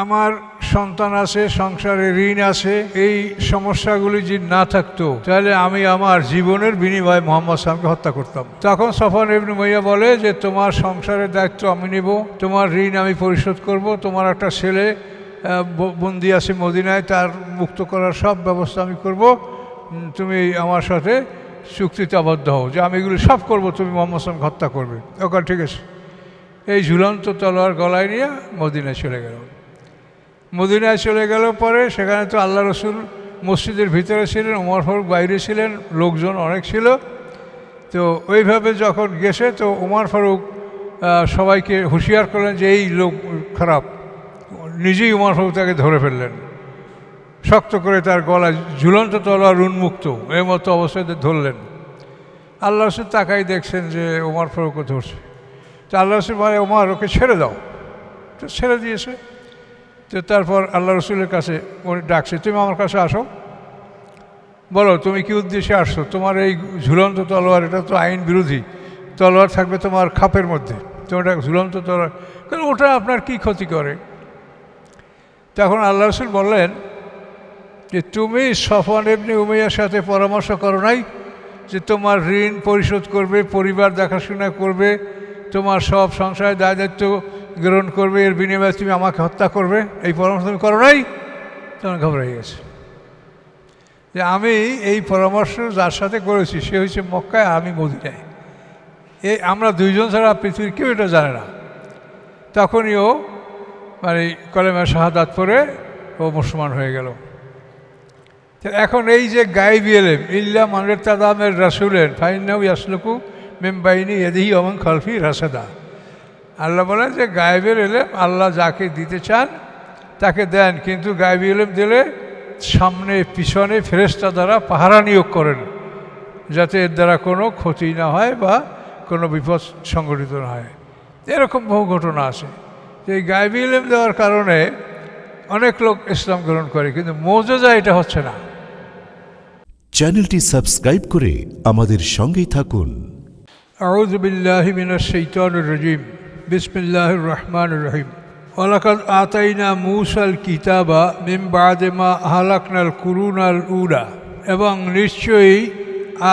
আমার সন্তান আছে, সংসারে ঋণ আছে, এই সমস্যাগুলি যদি না থাকতো তাহলে আমি আমার জীবনের বিনিময়ে মোহাম্মদ সাল্লামকে হত্যা করতাম। তখন সফওয়ান ইবনে উমাইয়া বলে যে তোমার সংসারের দায়িত্ব আমি নেব, তোমার ঋণ আমি পরিশোধ করব, তোমার একটা ছেলে বন্দি আছে মদিনায়, তার মুক্ত করার সব ব্যবস্থা আমি করব, তুমি আমার সাথে চুক্তিতে আবদ্ধ হও যে আমি এগুলো সব করব, তুমি মোহাম্মদ সাল্লামকে হত্যা করবে। ওখানে ঠিক আছে। এই ঝুলন্ত তলোয়ার গলায় নিয়ে মদিনায় চলে গেল। মদিনায় চলে গেল পরে সেখানে তো আল্লাহ রসুল মসজিদের ভিতরে ছিলেন, ওমর ফারুক বাইরে ছিলেন, লোকজন অনেক ছিল। তো ওইভাবে যখন গেছে তো ওমর ফারুক সবাইকে হুঁশিয়ার করলেন যে এই লোক খারাপ। নিজেই ওমর ফারুক তাকে ধরে ফেললেন, শক্ত করে তার গলায় ঝুলন্ত তলোয়ার উন্মুক্ত এর মতো অবস্থায় ধরলেন। আল্লাহ রসুল তাকাই দেখছেন যে ওমর ফারুকও ধরছে। তো আল্লাহ রসুল বলে ওমর ওকে ছেড়ে দাও, তো ছেড়ে দিয়েছে। তো তারপর আল্লাহ রসুলের কাছে উনি ডাকছে, তুমি আমার কাছে আসো, বলো তুমি কি উদ্দেশ্যে আসছো, তোমার এই ঝুলন্ত তলোয়ার এটা তো আইন বিরোধী, তলোয়ার থাকবে তোমার খাপের মধ্যে, তোমার এটা ঝুলন্ত তলোয়ার, কারণ ওটা আপনার কি ক্ষতি করে। তখন আল্লাহ রসুল বললেন যে তুমি সফওয়ান ইবনে উমাইয়ার সাথে পরামর্শ করো নাই যে তোমার ঋণ পরিশোধ করবে, পরিবার দেখাশোনা করবে, তোমার সব সংসারের দায় দায়িত্ব গ্রহণ করবে, এর বিনিময়ে তুমি আমাকে হত্যা করবে, এই পরামর্শ তুমি করো নাই। তখন ঘবরাই গেছে যে আমি এই পরামর্শ যার সাথে করেছি সে হচ্ছে মক্কায়, আমি মদিনায়, আমরা দুইজন ছাড়া পৃথিবীর কেউ এটা জানে না। তখনই ও মানে কলেমা শাহাদাত পড়ে ও মুসলমান হয়ে গেল। এখন এই যে গায়বী ইলম ইল্লা মান ইরতাদামের রাসূলেন ফাইন্নাহু ইয়াসলুকু মিন বাইনি ইয়াদিহি ওয়া মিন খালফিহি রাসাদা। আল্লাহ বলেন যে গায়েবের ইলম আল্লাহ যাকে দিতে চান তাকে দেন, কিন্তু গায়েবী ইলম দিলে সামনে পিছনে ফেরেশতা দ্বারা পাহারা নিয়োগ করেন যাতে এর দ্বারা কোনো ক্ষতি না হয় বা কোনো বিপদ সংঘটিত না হয়। এরকম বহু ঘটনা আছে। এই গায়েবী ইলম দেওয়ার কারণে অনেক লোক ইসলাম গ্রহণ করে, কিন্তু মুজিজা এটা হচ্ছে না। চ্যানেলটি সাবস্ক্রাইব করে আমাদের সঙ্গেই থাকুন। আউযু বিল্লাহি মিনাশ শাইতানির রাজীম। বিসমিল্লাহির রহমানির রহিম। ওয়ালাকাদ আতাইনা মূসাল কিতাবা মিন বা'দি মা আহলাকনাল কুরুনাল উলা। এবং নিশ্চয়ই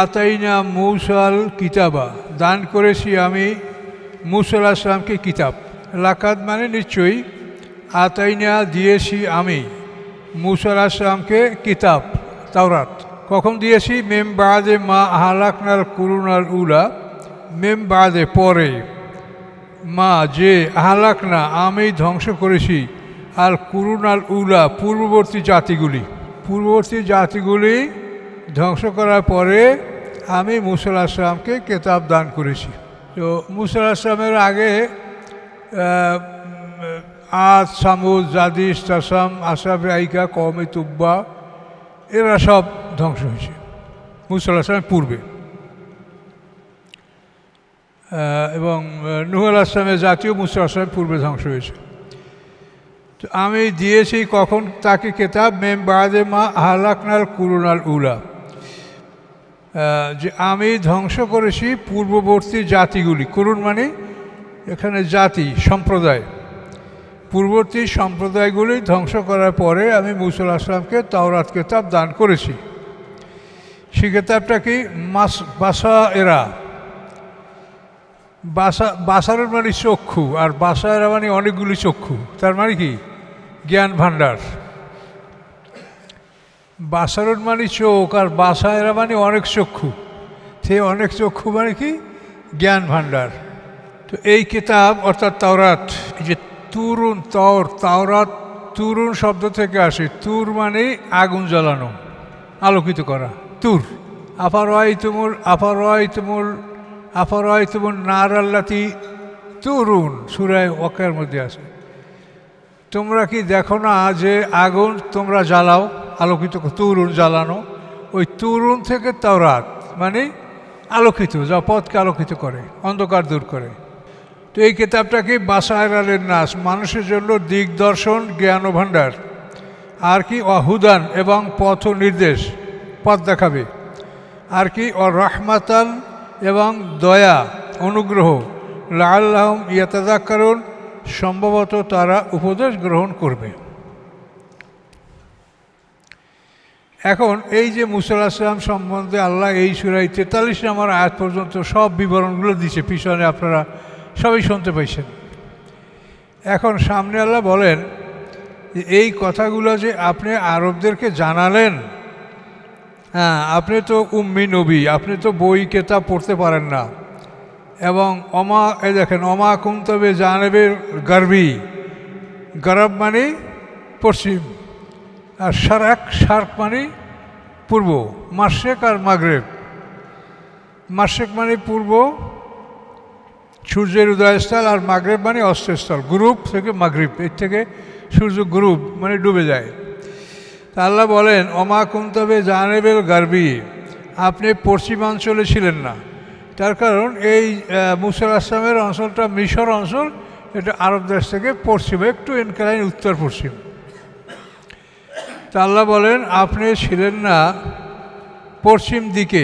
আতাইনা মূসাল কিতাবা, দান করেছি আমি মূসা আলাইহিস সালামকে কিতাব। লাকাদ মানে নিশ্চয়ই, আতাইনা দিয়েছি আমি মূসা আলাইহিস সালামকে কিতাব তাওরাত। কখন দিয়েছি? মিন বা'দি মা আহলাকনাল কুরুনাল উলা, মিন বা'দে পরে, মা যে, আহলাকনা আমি ধ্বংস করেছি, আর কুরুনাল উলা পূর্ববর্তী জাতিগুলি, পূর্ববর্তী জাতিগুলি ধ্বংস করার পরে আমি মূসা আলাইহিস সালামকে কিতাব দান করেছি। তো মূসা আলাইহিস সালামের আগে আদ, সামুদ, জাদিস, তাসাম, আসাবে আইকা, কওমে তুব্বা এরা সব ধ্বংস হয়েছে মূসা আলাইহিস সালামের পূর্বে। এবং নূহ আলাইহিস সালামের জাতীয় মূসা আলাইহিস সালামের পূর্বে ধ্বংস হয়েছে। তো আমি দিয়েছি কখন তাকে কিতাব, মিন বা'দি মা আহলাকনাল কুরুনাল উলা, যে আমি ধ্বংস করেছি পূর্ববর্তী জাতিগুলি। কুরুন মানে এখানে জাতি, সম্প্রদায়, পূর্ববর্তী সম্প্রদায়গুলি ধ্বংস করার পরে আমি মূসা আলাইহিস সালামকে তাওরাত কিতাব দান করেছি। সেই কিতাবটা কি? বাসায়েরা। বাসারের মানে চক্ষু, আর বাসায়েরা মানে অনেকগুলি চক্ষু, তার মানে কি? জ্ঞান ভাণ্ডার। বাসারুন মানে চোখ, আর বাসায়েরা মানে অনেক চক্ষু। সে অনেক চক্ষু মানে কি? জ্ঞান ভাণ্ডার। তো এই কিতাব অর্থাৎ তাওরাত, যে তুরুন, তাওরাত তুরুন শব্দ থেকে আসে। তুর মানে আগুন জ্বালানো, আলোকিত করা, তুর। আফারাইতুমুল নার আল্লাতি তুরুন, সূরা ওয়াকিয়ার মধ্যে আছে। তোমরা কি দেখো না যে আগুন তোমরা জ্বালাও, আলোকিত, তুরুন জ্বালানো। ওই তুরুন থেকে তাওরাত মানে আলোকিত, যা পথকে আলোকিত করে, অন্ধকার দূর করে। তো এই কিতাবটা কি? বাসায়েরালের নাস, মানুষের জন্য দিগদর্শন, জ্ঞান ও ভাণ্ডার। আর কি? অহুদান, এবং পথ নির্দেশ, পথ দেখাবে। আর কি? রহমাতান, এবং দয়া, অনুগ্রহ। লাআল্লাহুম ইয়াতাযাক্কারুন, সম্ভবত তারা উপদেশ গ্রহণ করবে। এখন এই যে মুসা আলাইহিস সালাম সম্বন্ধে আল্লাহ এই সূরা 43 নম্বর আয়াত পর্যন্ত সব বিবরণগুলো দিচ্ছে, পিছনে আপনারা সবই শুনতে পাইছেন। এখন সামনে আল্লাহ বলেন যে এই কথাগুলো যে আপনি আরবদেরকে জানালেন, হ্যাঁ, আপনি তো উম্মি নবী, আপনি তো বই কেতাব পড়তে পারেন না, এবং এই দেখেন অমা কুন্তবে জানেবের গারবি, গরব মানে পশ্চিম, আর শার্ক মানে পূর্ব, মাশরিক আর মাগরিব। মাশরিক মানে পূর্ব, সূর্যের উদয়স্থল, আর মাগরিব মানে অস্তস্থল। গ্রুপ থেকে মাগরিব, এর থেকে সূর্য গ্রুপ মানে ডুবে যায়। তা আল্লাহ বলেন অমা কুন্তবে জানেবেল গারবি, আপনি পশ্চিমাঞ্চলে ছিলেন না। তার কারণ এই মুসা আলাইহিস সালামের অঞ্চলটা মিশর অঞ্চল, এটা আরব দেশ থেকে পশ্চিমে একটু ইনক্লাইন, উত্তর পশ্চিম। তা আল্লাহ বলেন আপনি ছিলেন না পশ্চিম দিকে।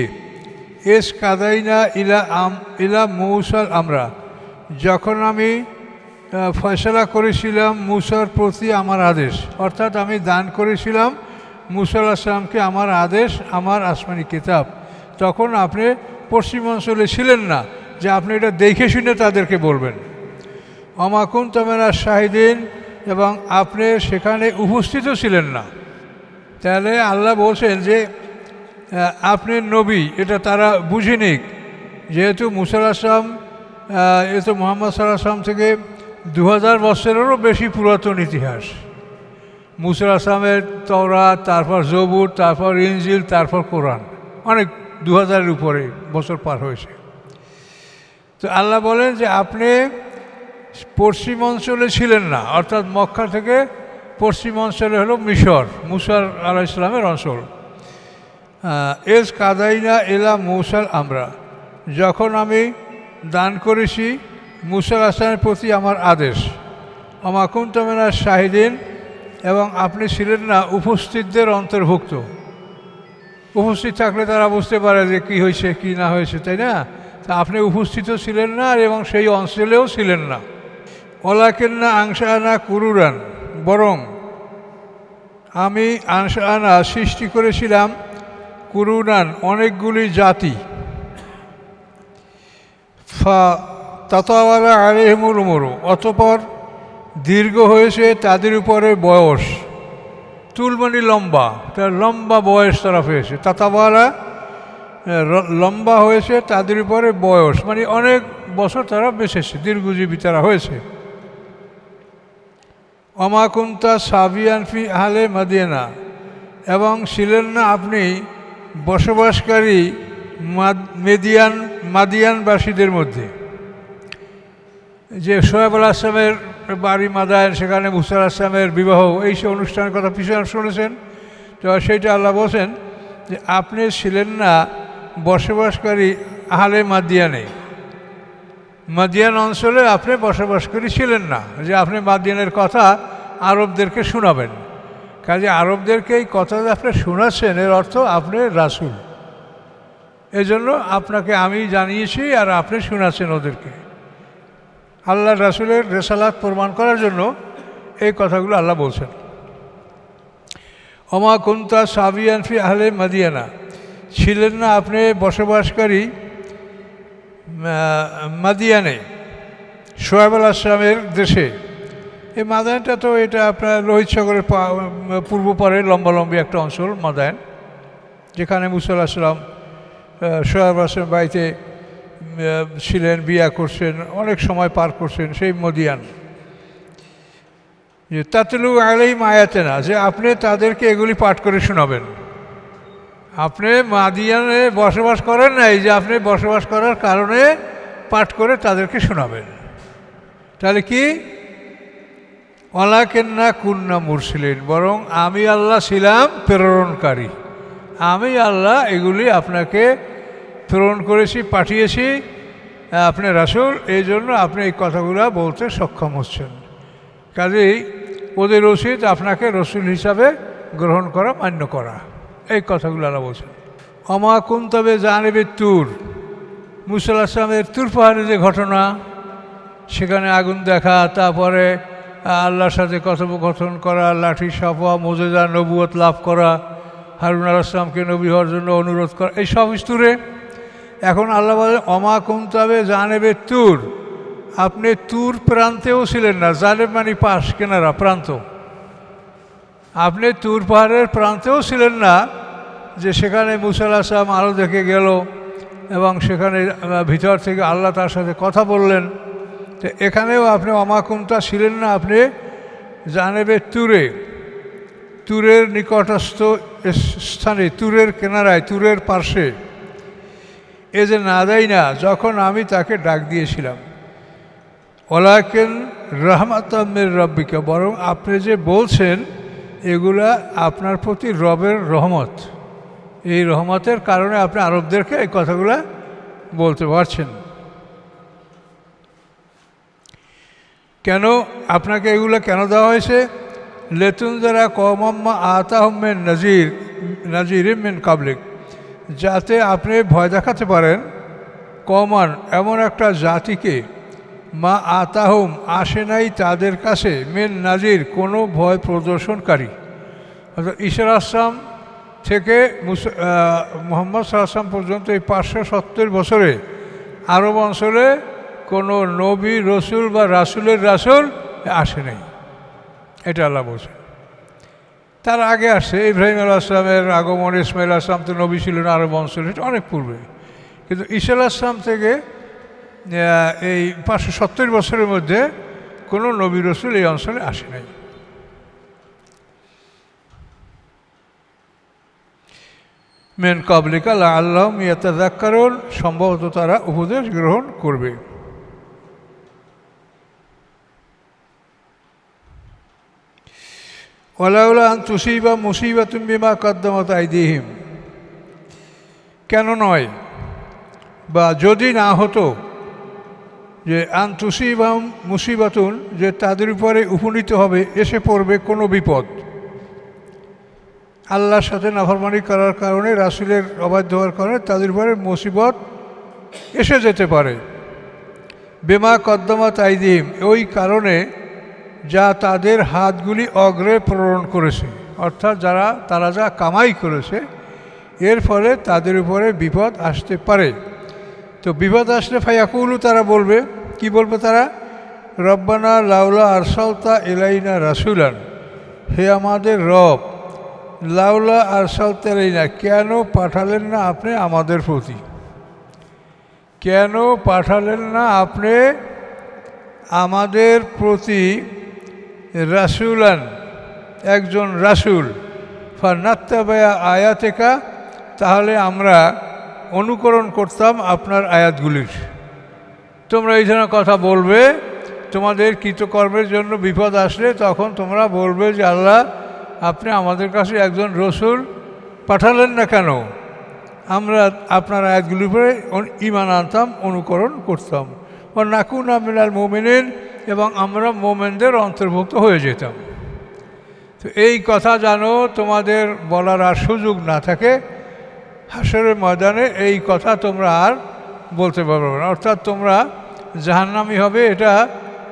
এস কাদাইনা ইলা মৌসাল আমরা, যখন আমি ফয়সালা করেছিলাম মুসার প্রতি আমার আদেশ, অর্থাৎ আমি দান করেছিলাম মুসা আলাইহিস সালামকে আমার আদেশ, আমার আসমানি কিতাব, তখন আপনি পশ্চিমাঞ্চলে ছিলেন না যে আপনি এটা দেখে শুনে তাদেরকে বলবেন। অমাকুন তমেরা শাহিদিন, এবং আপনি সেখানে উপস্থিতও ছিলেন না। তাহলে আল্লাহ বলছেন যে আপনি নবী, এটা তারা বুঝে নিক, যেহেতু মুসা আলাইহিস সালাম এ তো মুহাম্মদ সাল্লাল্লাহু আলাইহি ওয়াসাল্লাম থেকে 2000 বছরেরও বেশি পুরাতন ইতিহাস। মুসা আলাইহিস সালামের তাওরাত, তারপর জবুর, তারপর ইনজিল, তারপর কোরআন, অনেক 2000-এর উপরে বছর পার হয়েছে। তো আল্লাহ বলেন যে আপনি পশ্চিম অঞ্চলে ছিলেন না, অর্থাৎ মক্কা থেকে পশ্চিম অঞ্চলে হলো মিশর, মুসা আলাইহিস সালামের অঞ্চল। এস কাদাইনা এলা মৌসাল আমরা, যখন আমি দান করেছি মুসা আলাইহিস সালামের প্রতি আমার আদেশ। অমাকুন তমেনা শাহিদিন, এবং আপনি ছিলেন না উপস্থিতদের অন্তর্ভুক্ত। উপস্থিত থাকলে তারা বুঝতে পারে যে কী হয়েছে কি না হয়েছে, তাই না? তা আপনি উপস্থিত ছিলেন না, এবং সেই অঞ্চলেও ছিলেন না। ওলাকিন্না আংশানা কুরুরান, বরং আমি আংশানা সৃষ্টি করেছিলাম কুরুনান অনেকগুলি জাতি। তাতাওয়ালা আলাইহিমুল উমরু, অতঃপর দীর্ঘ হয়েছে তাদের উপরে বয়স। তুলমানি লম্বা, তার লম্বা বয়স তারা পেয়েছে। তাতাওয়ালা লম্বা হয়েছে তাদের উপরে বয়স, মানে অনেক বছর তারা বেঁচেছে, দীর্ঘজীবী তারা হয়েছে। অমাকুন্তা সাবিয়ান ফি আহলে মাদিয়ানা, এবং ছিলেন না আপনি বসবাসকারী মাদিয়ানবাসীদের মধ্যে। যে শোয়েব আলাইহিস সালামের বাড়ি মাদায়েন, সেখানে মুসা আলাইহিস সালামের বিবাহ, এই সব অনুষ্ঠানের কথা পিছনে শুনেছেন। তো সেইটা আল্লাহ বলছেন যে আপনি ছিলেন না বসবাসকারী আহলে মাদিয়ানে, মাদিয়ান অঞ্চলে আপনি বসবাসকারী ছিলেন না, যে আপনি মাদিয়ানের কথা আরবদেরকে শোনাবেন। কাজে আরবদেরকে এই কথা যে আপনি শোনাচ্ছেন, এর অর্থ আপনি রাসূল, এজন্য আপনাকে আমি জানিয়েছি আর আপনি শোনাচ্ছেন ওদেরকে। আল্লাহ রাসূলের রেসালাত প্রমাণ করার জন্য এই কথাগুলো আল্লাহ বলছেন। অমা কুনতা সাবিয়ান ফি আহলে মাদিয়ানা, ছিলেন না আপনি বসবাসকারী মাদিয়ানে, শোয়েব আলাইহিস সালামের দেশে। এই মাদায়েনটা তো এটা আপনার লোহিত সাগরের পূর্ব পারে লম্বালম্বী একটা অঞ্চল মাদায়েন, যেখানে মুসা আলাইহিস সালাম শোয়েব আলাইহিস সালামের বাড়িতে ছিলেন, বিয়া করছেন, অনেক সময় পার করছেন, সেই মদিয়ান। যে তাতলু আলাইহিম আয়াতিনা, যে আপনি তাদেরকে এগুলি পাঠ করে শোনাবেন। আপনি মাদিয়ানে বসবাস করেন নাই, যে আপনি বসবাস করার কারণে পাঠ করে তাদেরকে শোনাবেন। তাহলে কি? ওয়ালাকিন্না কুন্না মুরসিলিন, বরং আমি আল্লাহ ছিলাম প্রেরণকারী। আমি আল্লাহ এগুলি আপনাকে প্রেরণ করেছি, পাঠিয়েছি, আপনি রাসূল, এই জন্য আপনি এই কথাগুলো বলতে সক্ষম হচ্ছেন। কাজেই ওদের উচিত আপনাকে রসুল হিসাবে গ্রহণ করা, মান্য করা। এই কথাগুলো আল্লাহ বলছেন। অমা কুনতাবে জানিবে তুর, মুসা আলাইহিস সালামের তুর পাহাড়ে যে ঘটনা, সেখানে আগুন দেখা, তারপরে আল্লাহর সাথে কথোপকথন করা, লাঠি সাফা, মোজেজা, নবুয়ত লাভ করা, হারুন আলাইহিস সালামকে নবী হওয়ার জন্য অনুরোধ করা, এই সব স্তরে। এখন আল্লাহ বলে অমা কুনতাবে জানেবে তুর, আপনি তুর প্রান্তেও ছিলেন না। জানেব মানে পাশ, কেনারা, প্রান্ত। আপনি তুর পাহাড়ের প্রান্তেও ছিলেন না, যে সেখানে মুসা আলাইহিস সালাম আলো দেখে গেল এবং সেখানে ভিতর থেকে আল্লাহ তার সাথে কথা বললেন। তো এখানেও আপনি অমাকুন্তা ছিলেন না, আপনি জানেবে তুরে, তুরের নিকটস্থ স্থানে, তুরের কেনারায়, তুরের পার্শ্বে। এ যে না দেয় না, যখন আমি তাকে ডাক দিয়েছিলাম। ওয়ালাকিন রাহমাতাম মির রাব্বিকা, বরং আপনি যে বলছেন এগুলা আপনার প্রতি রবের রহমত। এই রহমতের কারণে আপনি আরবদেরকে এই কথাগুলা বলতে পারছেন। কেন আপনাকে এগুলো কেন দেওয়া হয়েছে? লেতুন যারা কমাম্মা আতাহমেন নাজির মিন কাবলিক, যাতে আপনি ভয় দেখাতে পারেন কমান, এমন একটা জাতিকে, মা আতাহম, আসে নাই তাদের কাছে, মেন নাজির, কোনো ভয় প্রদর্শনকারী। অর্থাৎ ঈসা আলাইহিস সালাম থেকে মুহাম্মদ সাল্লাল্লাহু আলাইহি ওয়াসাল্লাম পর্যন্ত এই 570 বছরে আরব অঞ্চলে কোনো নবী, রসুল বা রাসুলের রাসুল আসে নাই, এটা আল্লাহ বলছে। তার আগে আসছে ইব্রাহিম আলাইহিস সালামের আগমন, ইসমাইল আলাইহিস সালাম তো নবী ছিলেন আরব অঞ্চলে, এটা অনেক পূর্বে। কিন্তু ঈসা আলাইহিস সালাম থেকে এই 570 বছরের মধ্যে কোনো নবী, রসুল এই অঞ্চলে আসে নাই। মেন কাবলিকা লাআল্লাহুম ইয়াতাযাক্কারুন, সম্ভবত তারা উপদেশ গ্রহণ করবে। ওয়ালাউলা আন তুসিবা মুসিবাতুম বিমা কদ্দামাত আইদিহিম, কেন নয়, বা যদি না হতো যে আন তুসিবা মুসিবাতুন, যে তাদের উপরে উপনীত হবে, এসে পড়বে কোনো বিপদ, আল্লাহর সাথে নাফরমানি করার কারণে, রাসূলের অবাধ্য হওয়ার কারণে তাদের উপরে মুসিবত এসে যেতে পারে। বিমা কদ্দামাত আইদিহিম, ওই কারণে যা তাদের হাতগুলি অগ্রে প্রেরণ করেছে, অর্থাৎ তারা যা কামাই করেছে, এর ফলে তাদের উপরে বিপদ আসতে পারে। তো বিপদ আসলে ফায়াকুলু, তারা বলবে, কি বলবে তারা? রব্বানা লাউলা আরসালতা ইলাইনা রাসূলান, হে আমাদের রব, লাউলা আরসালতা ইলাইনা, কেন পাঠালেন না আপনি আমাদের প্রতি, কেন পাঠালেন না আপনি আমাদের প্রতি রাসূলান, একজন রাসূল, ফানাত্তাবিআ আয়াতিকা, তাহলে আমরা অনুকরণ করতাম আপনার আয়াতগুলির। তোমরা এই ধরনের কথা বলবে, তোমাদের কৃতকর্মের জন্য বিপদ আসলে তখন তোমরা বলবে যে আল্লাহ, আপনি আমাদের কাছে একজন রসুল পাঠালেন না কেন? আমরা আপনার আয়াতগুলির উপরে ঈমান আনতাম, অনুকরণ করতাম। ও নাকুনা মিনাল মুমিনিন, এবং আমরা মোমেনদের অন্তর্ভুক্ত হয়ে যেতাম। তো এই কথা জানো তোমাদের বলার আর সুযোগ না থাকে, হাসরের ময়দানে এই কথা তোমরা আর বলতে পারবে না, অর্থাৎ তোমরা জাহান্নামী হবে, এটা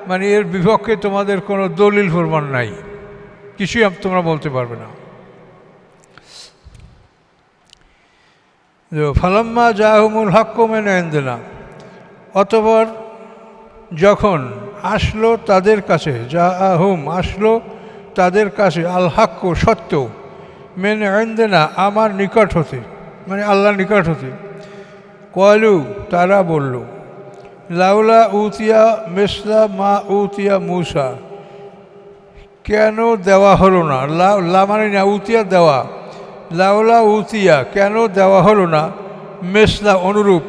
মানে এর বিপক্ষে তোমাদের কোনো দলিল প্রমাণ নাই, কিছুই তোমরা বলতে পারবে না। ফালাম্মা জাহুমুল হাক্কু মিন ইনদিনা, অতঃপর যখন আসলো তাদের কাছে, জাআহুম, আসলো তাদের কাছে, আল হাক্কু, সত্য, মিন ইনদিনা, আমার নিকট হতে, মানে আল্লাহর নিকট হতে, ক্বালু, তারা বলল, লাউলা উতিয়া মিসলা মা উতিয়া মূসা, কেন দেওয়া হলো না, লা মানে না, উতিয়া দেওয়া, লাউলা উতিয়া, কেন দেওয়া হলো না, মিসলা অনুরূপ,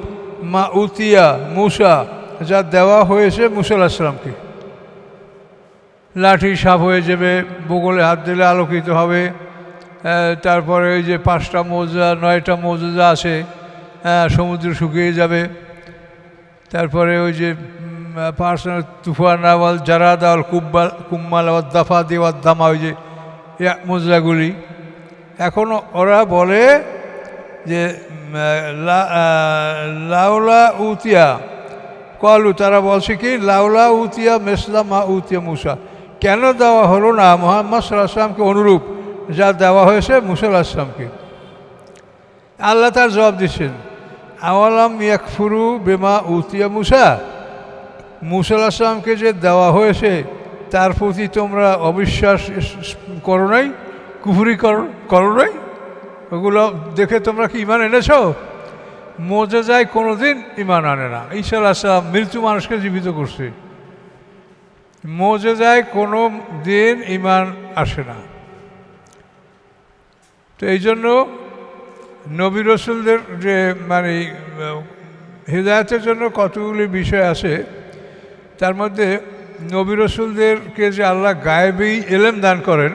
মা উতিয়া মূসা, যা দেওয়া হয়েছে মূসা আলাইহিস সালামকে। লাঠি সাপ হয়ে যাবে, বগলে হাত দিলে আলোকিত হবে, তারপরে ওই যে 5টা মৌজা 9টা মৌজা আছে, সমুদ্র শুকিয়ে যাবে, তারপরে ওই যে তুফান আওয়াল জারাদ আওয়াল কুম্মাল আওয়াল দাফা দেওয়ার দামা, ওই যে মৌজাগুলি। এখন ওরা বলে যে লাউলা উতিয়া, কলু তারা বলছে কি লাউলা উতিয়া মেসলা মা উতিয়া মুসা, কেন দেওয়া হলো না মুহাম্মদ সাল্লাল্লাহু আলাইহি ওয়াসাল্লামকে অনুরূপ যা দেওয়া হয়েছে মুসা আলাইহিস সালামকে। আল্লাহ তার জবাব দিচ্ছেন, আওয়ালাম ইয়াকফুরু বিমা উতিয়া মুসা, মুসা আলাইহিস সালামকে যে দেওয়া হয়েছে তার প্রতি তোমরা অবিশ্বাস করো নাই, কুফরি করো নাই, ওগুলো দেখে তোমরা কি ঈমান এনেছ? মুজিজায় কোনোদিন ঈমান আনে না। ঈসা আলাইহিস সালাম মৃত্যু মানুষকে জীবিত করছে, মুজিজায় কোনো দিন ঈমান আসে না। তো এই জন্য নবী রসুলদের যে মানে হিদায়াতের জন্য কতগুলি বিষয় আছে, তার মধ্যে নবী রসুলদেরকে যে আল্লাহ গায়েবী এলেম দান করেন,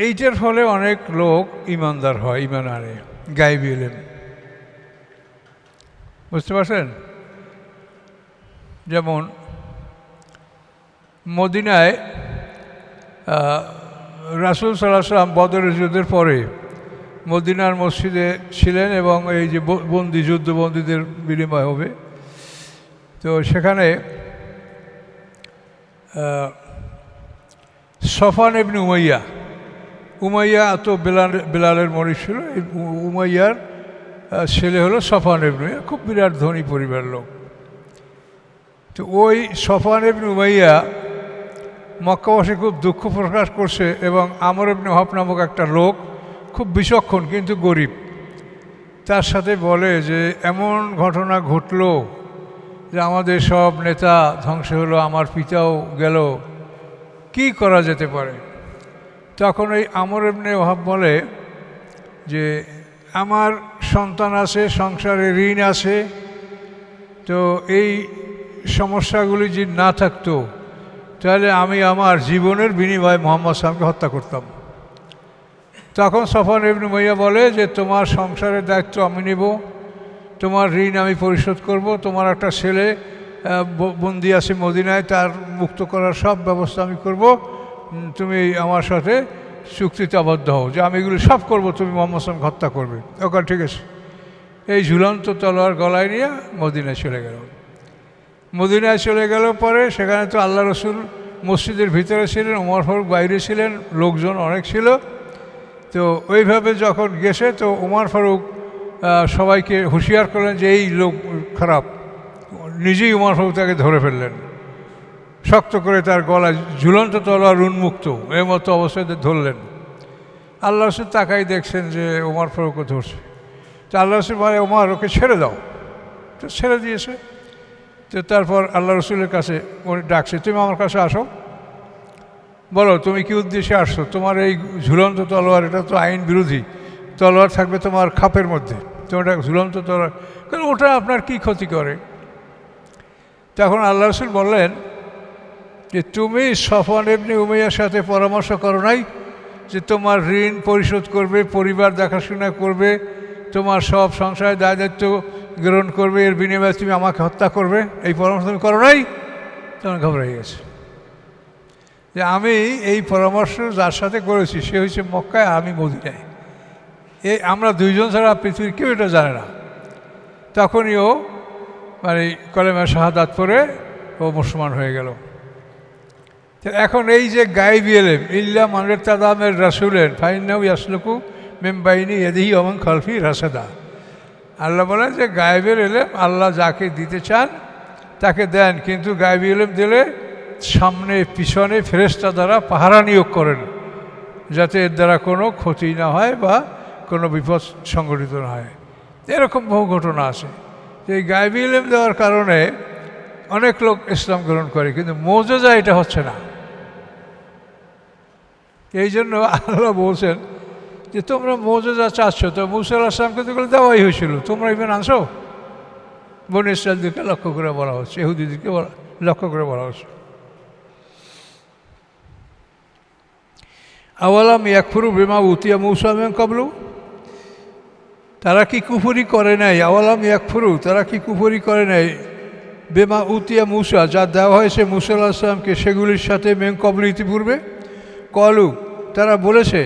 এইটার ফলে অনেক লোক ইমানদার হয়, ইমান আনে, গায়েবী এলেম। বুঝতে পারছেন? যেমন মদিনায় রাসূল সাল্লাল্লাহু আলাইহি ওয়াসাল্লাম বদরের যুদ্ধের পরে মদিনার মসজিদে ছিলেন এবং এই যে যুদ্ধবন্দীদের বিনিময় হবে, তো সেখানে সফান ইবনে উমাইয়া তো বেলালের মরিদ ছিল, এই উমাইয়ার ছেলে হলো সফান ইবনে উমাইয়া, খুব বিরাট ধনী পরিবার লোক। তো ওই সফান ইবনে উমাইয়া মক্কাবাসী খুব দুঃখ প্রকাশ করছে এবং আমর ইবনে ওহাব নামক একটা লোক খুব বিচক্ষণ কিন্তু গরিব, তার সাথে বলে যে এমন ঘটনা ঘটলো যে আমাদের সব নেতা ধ্বংস হলো, আমার পিতাও গেল, কি করা যেতে পারে? তখন এই আমর ইবনে ওহাব বলে যে আমার সন্তান আছে, সংসারে ঋণ আছে, তো এই সমস্যাগুলি যদি না থাকতো তাহলে আমি আমার জীবনের বিনিময়ে মুহাম্মদ সাল্লাল্লাহু আলাইহি ওয়াসাল্লামকে হত্যা করতাম। তখন সফওয়ান ইবনে উমাইয়া বলে যে তোমার সংসারের দায়িত্ব আমি নেব, তোমার ঋণ আমি পরিশোধ করব, তোমার একটা ছেলে বন্দি আছে মদিনায়, তার মুক্ত করার সব ব্যবস্থা আমি করব, তুমি আমার সাথে চুক্তিতে আবদ্ধ হও যে আমি এগুলো সব করব, তুমি মুহাম্মদ সাল্লাল্লাহু আলাইহি ওয়াসাল্লামকে হত্যা করবে। ওকে ঠিক আছে। এই ঝুলন্ত তলোয়ার গলায় নিয়ে মদিনায় চলে গেল। মদিনায় চলে গেল পরে সেখানে তো আল্লাহ রসুল মসজিদের ভিতরে ছিলেন, ওমর ফারুক বাইরে ছিলেন, লোকজন অনেক ছিল। তো ওইভাবে যখন গেছে তো ওমর ফারুক সবাইকে হুঁশিয়ার করলেন যে এই লোক খারাপ, নিজেই ওমর ফারুক তাকে ধরে ফেললেন, শক্ত করে তার গলায় ঝুলন্ত তলোয়ার উন্মুক্ত এর মতো অবস্থায় ধরলেন। আল্লাহ রসুল তাকাই দেখছেন যে ওমর ফারুকও ধরছে, তো আল্লাহ রসুল বলে ওমর ওকে ছেড়ে দাও, তো ছেড়ে দিয়েছে। তো তারপর আল্লাহ রসুলের কাছে উনি ডাকছে, তুমি আমার কাছে আসো, বলো তুমি কি উদ্দেশ্যে আসছো, তোমার এই ঝুলন্ত তলোয়ার এটা তো আইন বিরোধী, তলোয়ার থাকবে তোমার খাপের মধ্যে, তোমার ঝুলন্ত তলোয়ার, কারণ ওটা আপনার কি ক্ষতি করে? তখন আল্লাহ রসুল বললেন যে তুমি সফওয়ান ইবনে উমাইয়ার সাথে পরামর্শ করো নাই যে তোমার ঋণ পরিশোধ করবে, পরিবার দেখাশোনা করবে, তোমার সব সংসারের দায়িত্ব গ্রহণ করবে, এর বিনিময়ে তুমি আমাকে হত্যা করবে, এই পরামর্শ তুমি করো নাই? তখন ঘবরাই গেছে যে আমি এই পরামর্শ যার সাথে করেছি সে হচ্ছে মক্কায়, আমি মদিনায়, এই আমরা দুইজন ছাড়া পৃথিবীর কেউ এটা জানে না। তখনই ও মানে কলেমা শাহাদাত পড়ে ও মুসলমান হয়ে গেল। তো এখন এই যে গায়েবী এলেম, ইল্লা মান ইরতাদা রাসূলেন ফাইন্নাহু ইয়াসলুকু মিন বাইনি ইয়াদিহি ওয়া মিন খালফিহি রাসাদা। আল্লাহ বলেন যে গায়েবের এলেম আল্লাহ যাকে দিতে চান তাকে দেন, কিন্তু গায়েবী এলেম দিলে সামনে পিছনে ফেরেশতা দ্বারা পাহারা নিয়োগ করেন যাতে এর দ্বারা কোনো ক্ষতি না হয় বা কোনো বিপদ সংঘটিত না হয়। এরকম বহু ঘটনা আছে। এই গায়েবী ইলম দেওয়ার কারণে অনেক লোক ইসলাম গ্রহণ করে, কিন্তু মুজিজা এটা হচ্ছে না। এই জন্য আল্লাহ বলছেন যে তোমরা মুজিজা চাচ্ছ, তো মুসা আলাইহিস সালামকে তো দেওয়াই হয়েছিল, তোমরা ইমান আনছো? বনী ইসরাঈলদেরকে লক্ষ্য করে বলা হচ্ছে, ইহুদিদেরকে লক্ষ্য করে বলা হচ্ছে। আওয়ালাম ইয়াকফুরু বিমা উতিয়া মূসা মিন ক্বাবলু, তারা কি কুফরি করে নাই? আওয়ালাম ইয়াকফুরু, তারা কি কুফরি করে নাই? বিমা উতিয়া মূসা, যা দেওয়া হয়েছে মূসা আলাইহিস সালামকে, সেগুলির সাথে মিন ক্বাবলু, ইতিপূর্বে। কলু, তারা বলেছে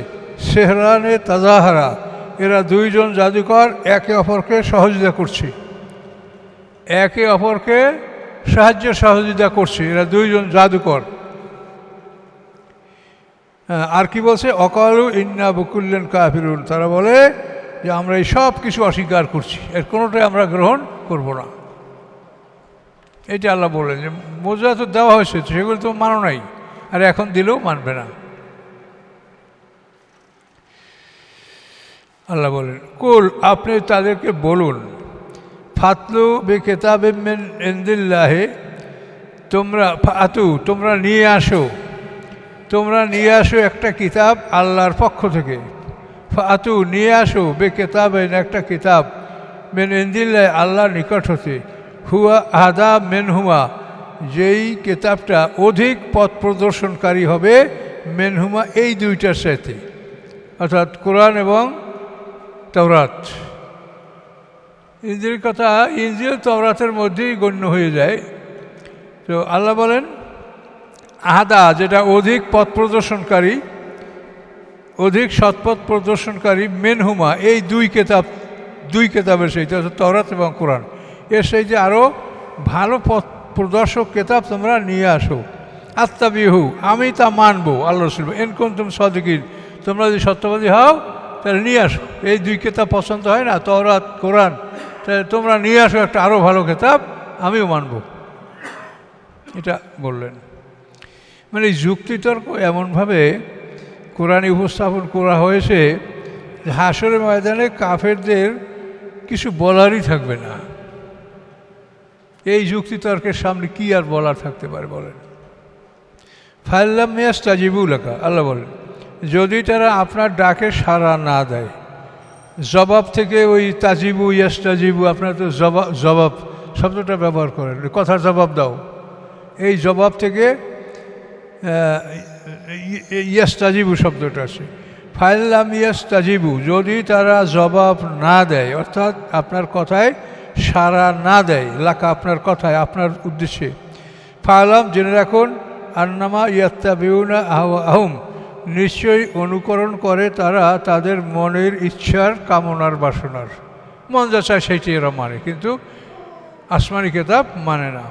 সেহরানে তাজাহারা, এরা দুইজন জাদুকর একে অপরকে সহযোগিতা করছে। একে অপরকে সাহায্য সহযোগিতা করছে, এরা দুইজন জাদুকর। আর কি বলছে? অকালু ইন্না বকুল্লেন কাফিরুন, তারা বলে যে আমরা এই সব কিছু অস্বীকার করছি, এর কোনোটাই আমরা গ্রহণ করব না। এটা আল্লাহ বললেন যে মোজা তো দেওয়া হয়েছে, সেগুলো তো মানো নাই, আর এখন দিলেও মানবে না। আল্লাহ বলেন কুল, আপনি তাদেরকে বলুন, ফাতলু বে কেতাবে মিন ইনদিল্লাহি, তোমরা নিয়ে আসো একটা কিতাব আল্লাহর পক্ষ থেকে। ফাতু, নিয়ে আসো, বে কেতাবেন, একটা কিতাব, মিন ইনদিল্লাহি, আল্লাহর নিকট হতে, হুয়া আহাদা মেনহুমা, যেই কিতাবটা অধিক পথ প্রদর্শনকারী হবে, মেনহুমা, এই দুইটার সাথে, অর্থাৎ কোরআন এবং তাওরাত। ইনজিল কথা, ইনজিল তাওরাতের মধ্যেই গণ্য হয়ে যায়। তো আল্লাহ বলেন আহাদা, যেটা অধিক পথ প্রদর্শনকারী, অধিক সৎপথ প্রদর্শনকারী, মেনহুমা, এই দুই কেতাবের সাথে, অর্থাৎ তাওরাত এবং কোরআন, এর সাথে আরও ভালো পথ প্রদর্শক কেতাব তোমরা নিয়ে আসো। আত্তাবিহু, আমি তা মানবো, আল্লাহ রসুল এনকুনতুম সাদিকিন, তোমরা যদি সত্যবাদী হও তাহলে নিয়ে আসো। এই দুই কেতাব পছন্দ হয় না, তাওরাত কোরআন, তাহলে তোমরা নিয়ে আসো একটা আরও ভালো কেতাব, আমিও মানব। এটা বললেন। মানে যুক্তিতর্ক এমনভাবে কোরআনে উপস্থাপন করা হয়েছে যে হাসরের ময়দানে কাফেরদের কিছু বলারই থাকবে না। এই যুক্তিতর্কের সামনে কি আর বলার থাকতে পারে বলেন? ফাল্লাম ইয়াস্তাজিবু লাকা, আল্লাহ বলেন যদি তারা আপনার ডাকে সাড়া না দেয়। জবাব থেকে ওই তাজিবু ইয়াস্তাজিবু, আপনার তো জবাব শব্দটা ব্যবহার করেন, কথার জবাব দাও, এই জবাব থেকে ইয়াস্তাজিবু শব্দটা আছে। ফাল্লাম ইয়াস্তাজিবু, যদি তারা জবাব না দেয়, অর্থাৎ আপনার কথায় সাড়া না দেয়, লাকা, আপনার কথায়, আপনার উদ্দেশ্যে, ফালাম, জেনে রাখুন, আন্নামা ইয়াত্তাবিউনা আহওয়াহুম, নিশ্চয়ই অনুকরণ করে তারা তাদের মনের ইচ্ছার, কামনার, বাসনার। মন যা চায় সেইটি এরা মানে, কিন্তু আসমানি কেতাব মানে না।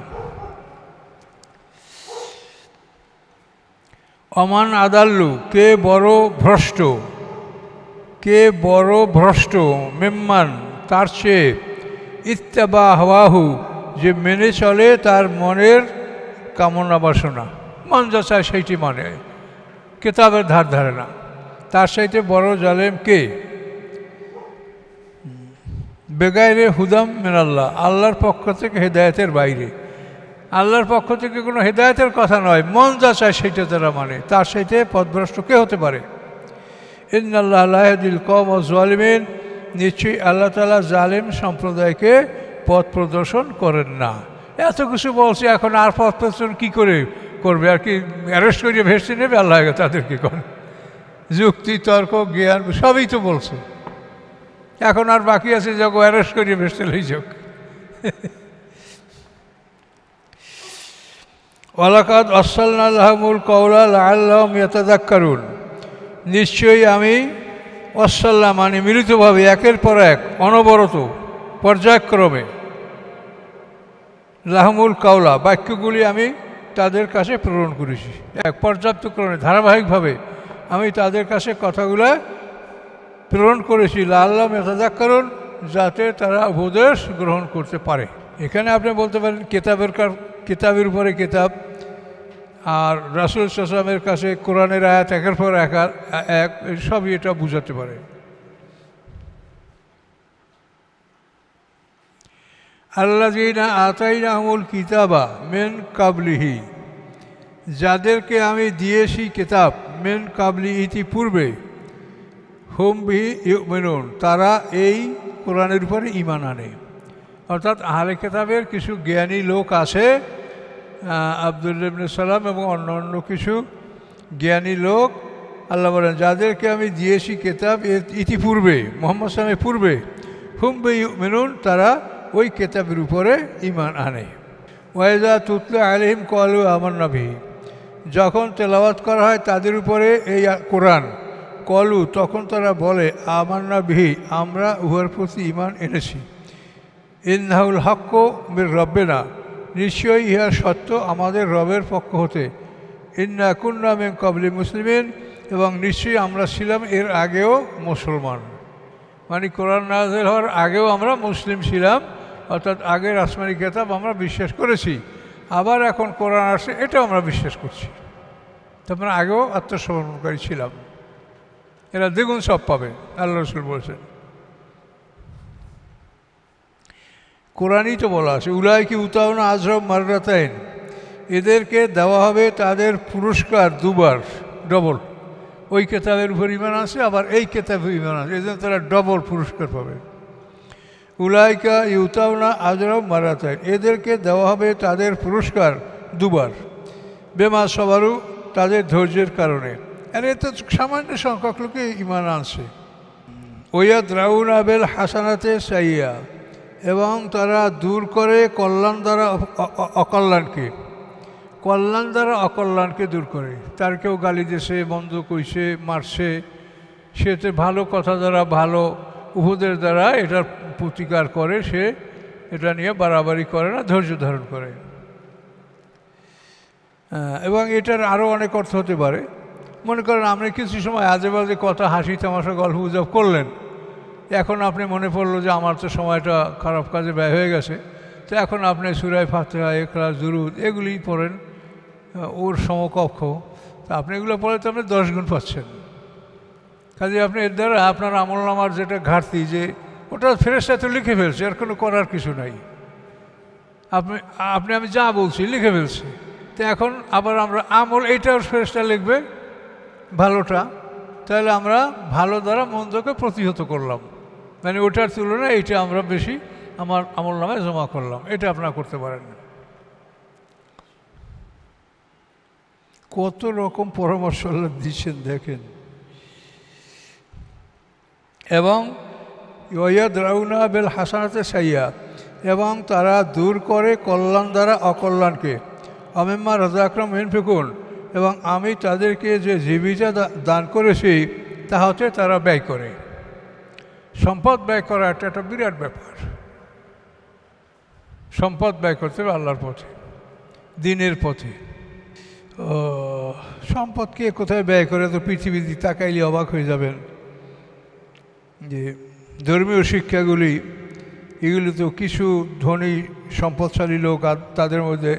অমান আদাল্লু, কে বড় ভ্রষ্ট, মেম্মান, তার চেয়ে, ইত্তাবা হাওয়াহু, যে মেনে চলে তার মনের কামনা বাসনা, মন যা চায় সেইটি মানে, কেতাবের ধার ধারে না। তার সাথে বড় জালেম কে? বেগাইরে হুদাম মিনাল্লাহ, আল্লাহর পক্ষ থেকে হেদায়েতের বাইরে, আল্লাহর পক্ষ থেকে কোনো হেদায়েতের কথা নয়, মন যা চায় সেইটা তারা মানে, তার সাথে পথভ্রষ্ট কে হতে পারে? ইন্নাল্লাহ লা ইয়াহদিল কওম আয-যালিমিন, নিশ্চয়ই আল্লাহ তাআলা জালেম সম্প্রদায়কে পথ প্রদর্শন করেন না। এত কিছু বলছে, এখন আর পথ প্রদর্শন কী করে করবে? আর কি অ্যারেস্ট করিয়ে ভেসে নেবে আল্লাহ? তাদের কি করে? যুক্তি, তর্ক, জ্ঞান সবই তো বলছে, এখন আর বাকি আছে যখন অ্যারেস্ট করিয়ে ভেসে লই যাক। ওয়ালাকাদ আরসালনা লাহুমুল কওলা লাআল্লাহুম ইয়াতাযাক্কারুন, নিশ্চয়ই আমি ওয়াসাল্লাম মানে মিলিতভাবে, একের পর এক, অনবরত, পর্যায়ক্রমে, লাহুমুল কাওলা, বাক্যগুলি আমি তাদের কাছে প্রেরণ করেছি, এক পর্যাপ্ত ক্রমে, ধারাবাহিকভাবে আমি তাদের কাছে কথাগুলো প্রেরণ করেছি। লাআল্লাহুম ইয়াতাযাক্কারুন, যাতে তারা উপদেশ গ্রহণ করতে পারে। এখানে আপনি বলতে পারেন কিতাবের উপরে কিতাব, আর রাসূল সাল্লাল্লাহু আলাইহি ওয়াসাল্লামের কাছে কোরআনের আয়াত একের পর এক, সবই এটা বুঝাতে পারে। আল্লাযীনা আতাইনাহুমুল কিতাবা মিন কাবলিহি, যাদেরকে আমি দিয়েছি কিতাব, মিন কাবলি, ইতিপূর্বে, হুম বিহি ইউমিনুন, তারা এই কোরআনের উপরে ঈমান আনে। অর্থাৎ আহলে কিতাবের কিছু জ্ঞানী লোক আছে, আব্দুল্লাহ ইবনে সালাম এবং অন্য কিছু জ্ঞানী লোক, আল্লাহ বলেন যাদেরকে আমি দিয়েছি কিতাব ইতিপূর্বে, মুহাম্মদ সাল্লাল্লাহু আলাইহি পূর্বে, হুম বিহি ইউমিনুন, তারা ওই কিতাবের উপরে ঈমান আনে। ওয়াইজা তুতলা আলাইহিম ক্বালু আমান্না বিহি, যখন তেলাওয়াত করা হয় তাদের উপরে এই কোরআন, কলু, তখন তারা বলে, আমান্না বিহি, আমরা উহার প্রতি ঈমান এনেছি। ইন্নাহুল হক্ক মির রব্বিনা, নিশ্চয়ই ইহা সত্য আমাদের রবের পক্ষ হতে। ইন্না কুন্না মিন ক্বাবলি মুসলিমিন, এবং নিশ্চয়ই আমরা ছিলাম এর আগেও মুসলমান। মানে কোরআন নাযিল হওয়ার আগেও আমরা মুসলিম ছিলাম, অর্থাৎ আগের আসমানি কিতাব আমরা বিশ্বাস করেছি, আবার এখন কোরআন আসছে এটাও আমরা বিশ্বাস করছি। তারপরে আগেও আত্মসমর্পণকারী ছিলাম। এরা দ্বিগুণ সব পাবে, আল্লাহ রাসূল বলছেন। কোরআনই তো বলা আছে, উলাইকা ইউতাউনা আজরাম মাররাতাইন, এদেরকে দেওয়া হবে তাদের পুরস্কার দুবার, ডবল। ওই কেতাবের উপর ঈমান আছে, আবার এই কেতাবের ঈমান আছে, এই জন্য তারা ডবল পুরস্কার পাবে। উলাইকা ইউতাউনা আজরাম মাররাতাইন, এদেরকে দেওয়া হবে তাদের পুরস্কার দুবার, বেমা সবারু, তাদের ধৈর্যের কারণে। আর এতে সামান্য সংখ্যক লোকে ঈমান আনছে। ওয়ায়াদরাউনা বিল হাসানাতে সাইয়্যা, এবং তারা দূর করে কল্যাণ দ্বারা অকল্যাণকে, কল্যাণ দ্বারা অকল্যাণকে দূর করে। তার কেউ গালি দিয়েছে, মন্দ কইছে, মারছে, সেতে ভালো কথা দ্বারা, ভালো উপদেশ দ্বারা এটার প্রতিকার করে, সে এটা নিয়ে বাড়াবাড়ি করে না, ধৈর্য ধারণ করে। এবং এটার আরও অনেক অর্থ হতে পারে। মনে করেন আপনি কিছু সময় আজে বাজে কথা, হাসি তামাশা, গল্প গুজব করলেন, এখন আপনি মনে পড়লো যে আমার তো সময়টা খারাপ কাজে ব্যয় হয়ে গেছে, তো এখন আপনি সূরা ফাতিহা, ইখলাস, দুরূদ এগুলি পড়েন, ওর সমকক্ষ, তা আপনি এগুলো পড়ে তো আপনি 10 গুণ পাচ্ছেন। কাজে আপনি এর দ্বারা আপনার আমলনামার যেটা ঘাটতি, যে ওটা ফেরেশতা তো লিখে ফেলছে, আর কোনো করার কিছু নাই। আপনি আমি যা বলছি লিখে ফেলছি, তো এখন আবার আমরা আমল এইটাও ফেরেশতা লিখবে ভালোটা, তাহলে আমরা ভালো দ্বারা মন্দকে প্রতিহত করলাম, মানে ওটার তুলনায় এইটা আমরা বেশি আমার আমল নামে জমা করলাম। এটা আপনারা করতে পারেন। কত রকম পরামর্শ আল্লাহ দিচ্ছেন দেখেন। এবং ওয়ায়াদরাউনা বিল হাসানাতে সাইয়্যা, এবং তারা দূর করে কল্যাণ দ্বারা অকল্যাণকে। আমিম্মা রাযাকনাহুম ইউনফিকুন, এবং আমি তাদেরকে যে জীবিকা দান করেছি তা হতে তারা ব্যয় করে। সম্পদ ব্যয় করা একটা বিরাট ব্যাপার। সম্পদ ব্যয় করতে হবে আল্লাহর পথে, দিনের পথে। সম্পদ কে কোথায় ব্যয় করে তো পৃথিবীতে তাকাইলে অবাক হয়ে যাবেন। যে ধর্মীয় শিক্ষাগুলি, এগুলি তো কিছু ধনী সম্পদশালী লোক, আর তাদের মধ্যে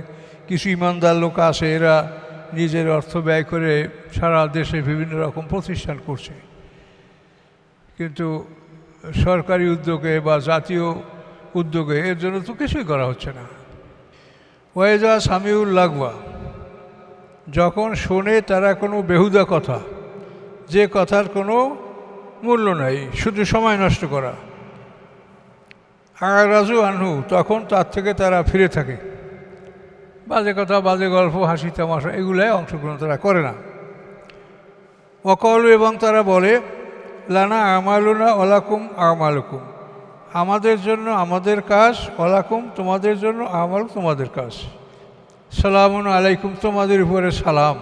কিছু ইমানদার লোক আছে, এরা নিজের অর্থ ব্যয় করে সারা দেশে বিভিন্ন রকম প্রতিষ্ঠান করছে। কিন্তু সরকারি উদ্যোগে বা জাতীয় উদ্যোগে এর জন্য তো কিছুই করা হচ্ছে না। ওয়াইজা সামিউল লাগওয়া, যখন শোনে তারা কোনো বেহুদা কথা, যে কথার কোনো মূল্য নাই, শুধু সময় নষ্ট করা, আরাজু আনহু, তখন তার থেকে তারা ফিরে থাকে। বাজে কথা, বাজে গল্প, হাসি তামাশা এগুলাই অংশগ্রহণ তারা করে না। ওয়াকালু, এবং তারা বলে, লানা আমালুনা ওয়ালাকুম আমালুকুম, আমাদের জন্য আমাদের কাজ, ওয়ালাকুম তোমাদের জন্য আমাল তোমাদের কাজ। সালামুন আলাইকুম, তোমাদের উপরে সালাম,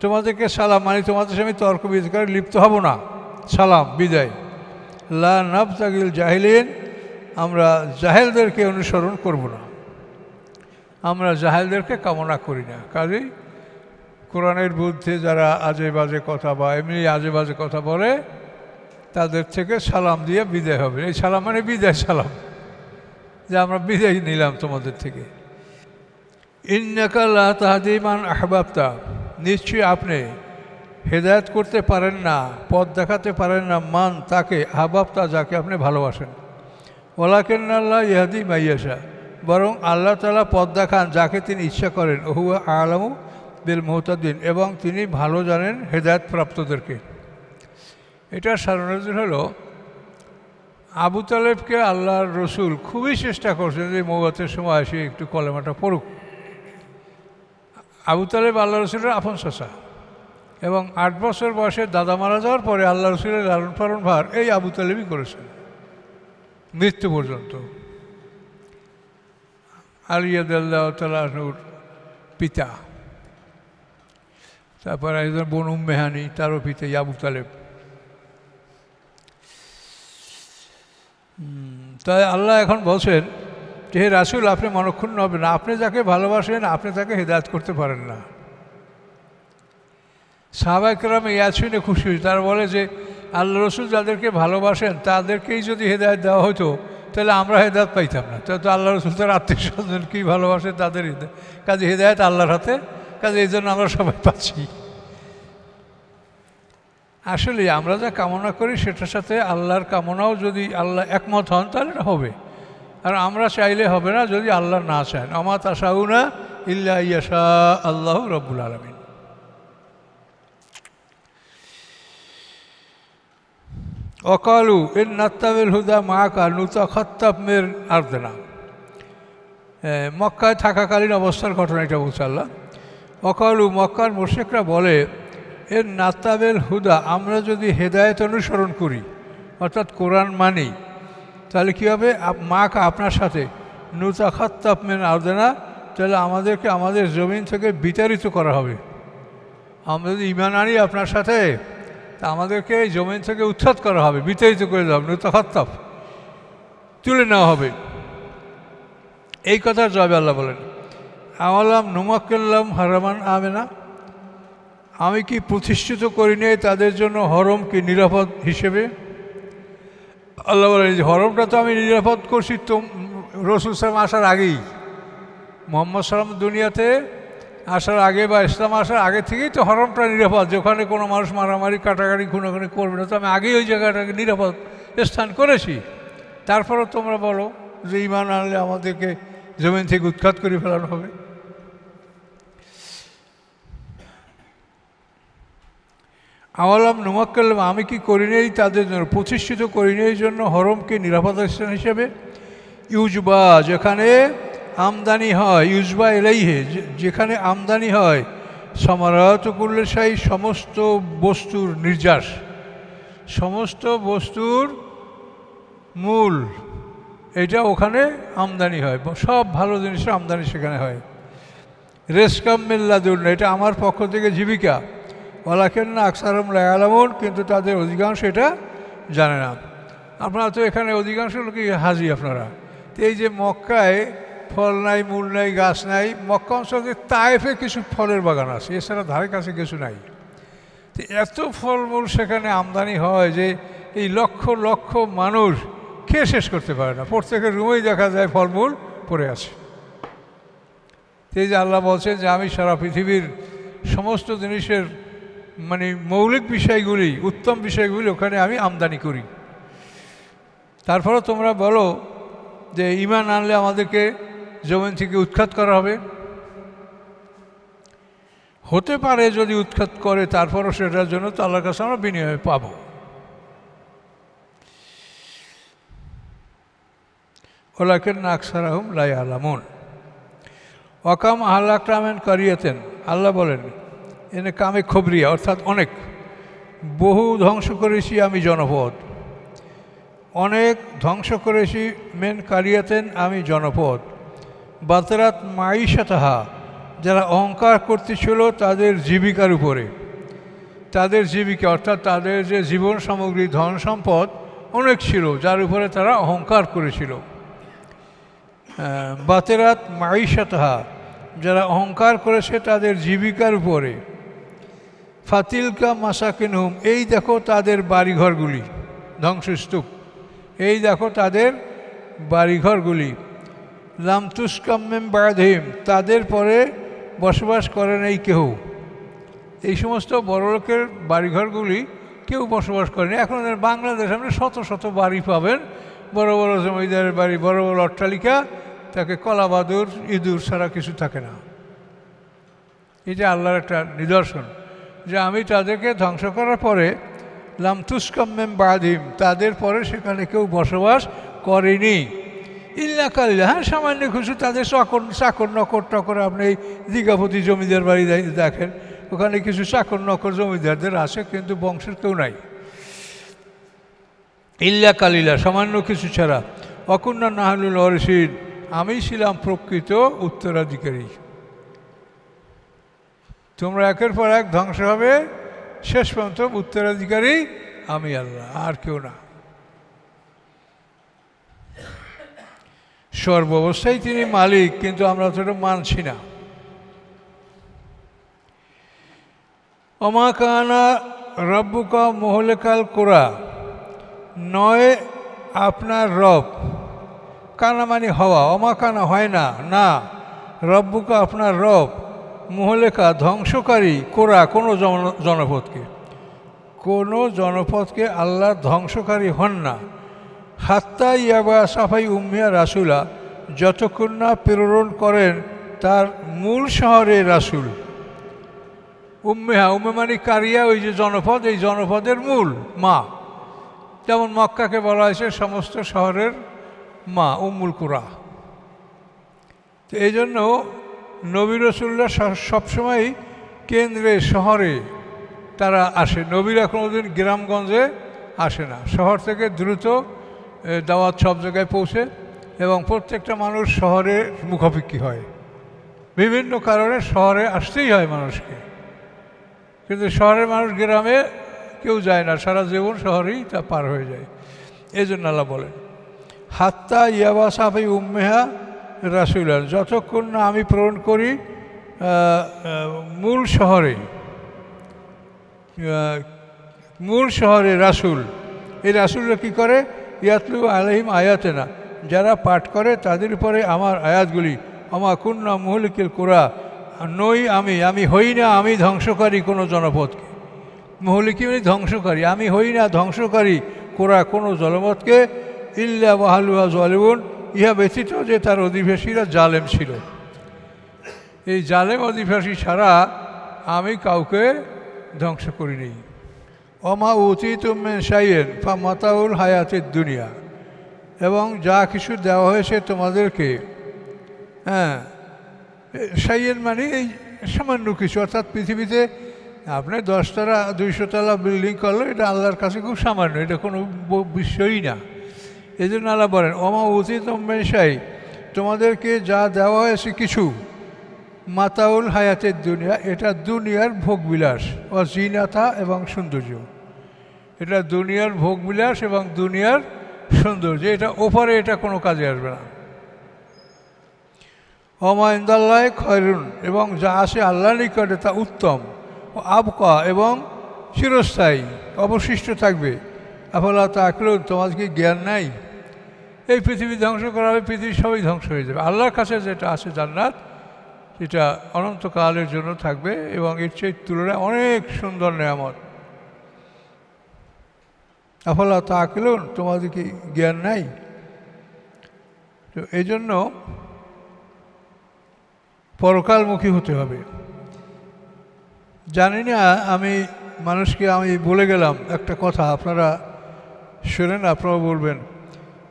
তোমাদেরকে সালাম, মানে তোমাদের সাথে আমি তর্ক বিতর্কে লিপ্ত হব না, সালাম, বিদায়। লা নাবতাগিল জাহিলিন, আমরা জাহেলদেরকে অনুসরণ করব না, আমরা জাহেলদেরকে কামনা করি না। কাজেই কোরআনের বিরুদ্ধে যারা আজে বাজে কথা বা এমনি আজে বাজে কথা বলে, তাদের থেকে সালাম দিয়ে বিদায় হবে। এই সালাম মানে বিদায় সালাম, যে আমরা বিদায় নিলাম তোমাদের থেকে। ইন্নাকা লা তাহদি মান আহবাবতা, নিশ্চয়ই আপনি হেদায়েত করতে পারেন না, পথ দেখাতে পারেন না, মান তাকে, আহবাবতা যাকে আপনি ভালোবাসেন। ওয়ালাকিন্নাল্লাহ ইয়াহদি মাইয়াশা, বরং আল্লাহ তাআলা পথ দেখান যাকে তিনি ইচ্ছা করেন। ওহুয়া আ'লামু বিল মুহতাদিন, এবং তিনি ভালো জানেন হেদায়েত প্রাপ্তদেরকে। এটার সারণাজুর হলো, আবু তালেবকে আল্লাহর রসুল খুবই চেষ্টা করছেন যে মওয়াতের সময় এসে একটু কলেমাটা পড়ুক। আবু তালেব আল্লাহ রসুলের আপন চাচা, এবং 8 বছর বয়সে দাদা মারা যাওয়ার পরে আল্লাহ রসুলের লালন পালন ভার এই আবু তালেবই করেছেন মৃত্যু পর্যন্ত। আলী রাদিয়াল্লাহু তাআলা আনহুর পিতা, তারপর একজন বনু উম্মে হানি, তারও পিতা আবু তালেব। তাই আল্লাহ এখন বলছেন যে হে রাসূল, আপনি মনক্ষুণ্ণ হবেন না, আপনি যাকে ভালোবাসেন আপনি তাকে হেদায়েত করতে পারেন না। সাহাবায়ে কেরাম এই শুনে খুশি হয়েছে। তারা বলে যে আল্লাহ রসুল যাদেরকে ভালোবাসেন তাদেরকেই যদি হেদায়েত দেওয়া হতো তাহলে আমরা হেদায়েত পাইতাম না। তো আল্লাহ রসুল তার আত্মীয় স্বজনকেই ভালোবাসে, তাদের কাজে হেদায়েত আল্লাহর হাতে, কাজে এই জন্য আমরা সবাই পাচ্ছি। আসলে আমরা যা কামনা করি সেটার সাথে আল্লাহর কামনাও যদি আল্লাহ একমত হন তাহলে এটা হবে, আর আমরা চাইলে হবে না যদি আল্লাহ না চান। আমা তাশাউনা ইল্লা ইয়াশা আল্লাহু রাব্বুল আলামিন। অকালু ইন নাত্তাবিল হুদা মাকা নুতাখাত্তাব মিন আরদিনা। মক্কায় থাকাকালীন অবস্থার ঘটনা এটা বলছে আল্লাহ। অকালু, মক্কার মুশরিকরা বলে, এর নাত্তাবেল হুদা, আমরা যদি হেদায়েত অনুসরণ করি অর্থাৎ কোরআন মানি তাহলে কী হবে, মাকা আপনার সাথে, নুতাখাত্তাব মিন আরদিনা, তাহলে আমাদেরকে আমাদের জমিন থেকে বিতাড়িত করা হবে। আমরা যদি ঈমান আনি আপনার সাথে তা আমাদেরকে জমিন থেকে উৎখাত করা হবে, বিতাড়িত করে দেওয়া হবে, নুতাখাত্তাব, তুলে নেওয়া হবে। এই কথার জবাবে আল্লাহ বলেন, আমালাম নুমাক্কিল্লাহুম হারামান আমেনা, আমি কি প্রতিষ্ঠিত করি নাই তাদের জন্য হরম কি নিরাপদ হিসেবে। আল্লাহ বলেন যে হরমটা তো আমি নিরাপদ করছি তো রাসূল সাল্লাল্লাহু আলাইহি ওয়াসাল্লাম আসার আগেই, মুহাম্মদ সাল্লাল্লাহু আলাইহি ওয়াসাল্লাম দুনিয়াতে আসার আগে বা ইসলাম আসার আগে থেকেই তো হরমটা নিরাপদ, যেখানে কোনো মানুষ মারামারি কাটাকাটি খুনাখুনি করবে না, তো আমি আগেই ওই জায়গাটাকে নিরাপদ স্থান করেছি। তারপরেও তোমরা বলো যে ঈমান আনলে আমাদেরকে জমিন থেকে উৎখাত করে ফেলানো হবে। আওয়ালাম নুমাক্কিল্লাহুম, আমি কি করি নেই তাদের জন্য, প্রতিষ্ঠিত করি নেই জন্য হরমকে নিরাপদ স্থান হিসেবে। ইউজবা, যেখানে আমদানি হয়, ইউজবা এলাইহে, যেখানে আমদানি হয়, সামারাত কুল্লি শাই, সমস্ত বস্তুর নির্যাস, সমস্ত বস্তুর মূল এটা ওখানে আমদানি হয়, সব ভালো জিনিসের আমদানি সেখানে হয়। রিজকাম মিন লাদুন্না, এটা আমার পক্ষ থেকে জীবিকা। ওয়ালাকিন্না আকসারহুম লা ইয়ালামুন, কিন্তু তাদের অধিকাংশ এটা জানে না। আপনারা তো এখানে অধিকাংশ লোকই হাজি আপনারা। তো এই যে মক্কায় ফল নাই, মূল নাই, গাছ নাই, মক্কা অঞ্চলে তায়েফে কিছু ফলের বাগান আছে, এছাড়া ধারে কাছে কিছু নাই। তো এত ফলমূল সেখানে আমদানি হয় যে এই লক্ষ লক্ষ মানুষ খেয়ে শেষ করতে পারে না, প্রত্যেকের রুমেই দেখা যায় ফলমূল পড়ে আছে। এই যে আল্লাহ বলছেন যে আমি সারা পৃথিবীর সমস্ত জিনিসের মানে মৌলিক বিষয়গুলি, উত্তম বিষয়গুলি ওখানে আমি আমদানি করি। তারপরে তোমরা বলো যে ঈমান আনলে আমাদেরকে জমিন থেকে উৎখাত করা হবে। হতে পারে যদি উৎখাত করে, তারপরও সেটার জন্য তো আল্লাহর কাছে আমরা বিনিময় পাবো। ওয়ালাকিন্না আকসারহুম লা ইয়ালামুন। ওয়াকাম আহলাকনা মিন কারিয়াতিন, আল্লাহ বলেন এনে কামে খবরিয়া, অর্থাৎ অনেক, বহু ধ্বংস করেছি আমি জনপদ, অনেক ধ্বংস করেছি, মেন কারিয়াতেন আমি জনপদ, বাতরাত মাইশাতাহা, যারা অহংকার করতেছিল তাদের জীবিকার উপরে, তাদের জীবিকা অর্থাৎ তাদের যে জীবন সামগ্রী ধন সম্পদ অনেক ছিল যার উপরে তারা অহংকার করেছিল। বাতেরাত মাইশাতাহা, যারা অহংকার করেছে তাদের জীবিকার উপরে। ফাতিলকা মাসাকিনহুম, এই দেখো তাদের বাড়িঘরগুলি, ধ্বংসস্তূপ, এই দেখো তাদের বাড়িঘরগুলি। লাম তুসকাম মিন বা'দিহিম, তাদের পরে বসবাস করে নাই কেউ। এই সমস্ত বড়লোকের বাড়িঘরগুলি কেউ বসবাস করেনি। এখন বাংলাদেশ আপনি শত শত বাড়ি পাবেন, বড় বড় জমিদারের বাড়ি, বড় বড় অট্টালিকা, তাকে কলাবাদুর ইঁদুর ছাড়া কিছু থাকে না। এটা আল্লাহর একটা নিদর্শন যে আমি তাদেরকে ধ্বংস করার পরে লাম তুসকাম মিন বা'দিহিম, তাদের পরে সেখানে কেউ বসবাস করেনি। ইল্লা কালিলা, হ্যাঁ সামান্য কিছু তাদের চাকর নকর টকর, আপনি এই দীঘাপতি জমিদার বাড়ি দেখেন, ওখানে কিছু চাকর নকর জমিদারদের আছে, কিন্তু বংশের কেউ নাই। ইল্লা কালিলা, সামান্য কিছু ছাড়া। অকুন্না নাহনুল ওয়ারিসিন, আমি ছিলাম প্রকৃত উত্তরাধিকারী। তোমরা একের পর এক ধ্বংস হবে, শেষ পর্যন্ত উত্তরাধিকারী আমি আল্লাহ, আর কেউ না। সর্বাবস্থায় তিনি মালিক, কিন্তু আমরা তো এটা মানছি না। ওমা কানা রব্বুকা মুহলিকাল কুরা, নয় আপনার রব, কানা মানে হওয়া, ওমা কানা হয় না, না, রব্বুকা আপনার রব, মুহলিকা ধ্বংসকারী, কোরা কোনো জনপদকে, কোনো জনপদকে আল্লাহ ধ্বংসকারী হন না। হাত্তা ইয়াবা সাফাই উম্মিয়া রাসুলা, যতক্ষণ না প্রেরণ করেন তার মূল শহরে রাসুল। উম্মেহা, উম্মে মানে কারিয়া, ওই যে জনপদ, এই জনপদের মূল মা, যেমন মক্কাকে বলা হয়েছে সমস্ত শহরের মা, উম্মুল কুরা। তো এই জন্য নবী রাসূলরা সবসময় কেন্দ্রে শহরে তারা আসে। নবীরা কোনোদিন গ্রামগঞ্জে আসে না, শহর থেকে দ্রুত দাওয়াত সব জায়গায় পৌঁছে, এবং প্রত্যেকটা মানুষ শহরে মুখাপেক্ষী হয়। বিভিন্ন কারণে শহরে আসতেই হয় মানুষকে, কিন্তু শহরের মানুষ গ্রামে কেউ যায় না, সারা জীবন শহরেই তা পার হয়ে যায়। এই জন্য আল্লাহ বলেন হাত্তা ইয়াবা সাফাই উম্মেহা রাসুলান, যতক্ষণ না আমি প্রেরণ করি মূল শহরে রাসুল। এই রাসুলরা কী করে? ইয়াতলু আলাইহিম আয়াতেনা, যারা পাঠ করে তাদের উপরে আমার আয়াতগুলি। আমা কুন্না মুহলিকিল কুরা, নই আমি হই না আমি ধ্বংসকারী কোনো জনপদকে। মুহলিকি মানে ধ্বংসকারী, আমি হই না ধ্বংসকারী কোরা কোনো জনপদকে, ইল্লা ওয়াহালুহা জালিমুন, ইহা ব্যতীত যে তার অধিবাসীরা জালেম ছিল। এই জালেম অধিবাসী ছাড়া আমি কাউকে ধ্বংস করিনি। অমা উতিতুম মিন শাইইন ফামাতাউল হায়াতিদ দুনিয়া, এবং যা কিছু দেওয়া হয়েছে তোমাদেরকে, হ্যাঁ, শাইইন মানে এই সামান্য কিছু, অর্থাৎ পৃথিবীতে আপনি 10 তলা 200 তলা বিল্ডিং করলো, এটা আল্লাহর কাছে খুব সামান্য, এটা কোনো বিষয়ই না। এই জন্য আল্লাহ বলেন অমা উতিতুম মিন শাইইন, তোমাদেরকে যা দেওয়া হয়েছে কিছু, মাতাউল হায়াতের দুনিয়া, এটা দুনিয়ার ভোগবিলাস, ও জিনাতা এবং সৌন্দর্য, এটা দুনিয়ার ভোগবিলাস এবং দুনিয়ার সৌন্দর্য, এটা ওপরে এটা কোনো কাজে আসবে না। ওমা ইনদাল্লাহি খয়রুন, এবং যা আসে আল্লাহর নিকটে তা উত্তম, ও আবকা এবং চিরস্থায়ী, অবশিষ্ট থাকবে। আফালা তাআকিলুন, তোমাদের কি জ্ঞান নাই? এই পৃথিবী ধ্বংস করা হবে, পৃথিবী সবই ধ্বংস হয়ে যাবে। আল্লাহর কাছে যেটা আছে জান্নাত, সেটা অনন্তকালের জন্য থাকবে, এবং এর চেয়ে তুলনায় অনেক সুন্দর নেয়ামত। আফালা তাআকিলুন, তোমাদের কি জ্ঞান নাই? তো এই জন্য পরকালমুখী হতে হবে। জানি না, আমি মানুষকে বলে গেলাম একটা কথা, আপনারা শোনেন, আপনারা বলবেন।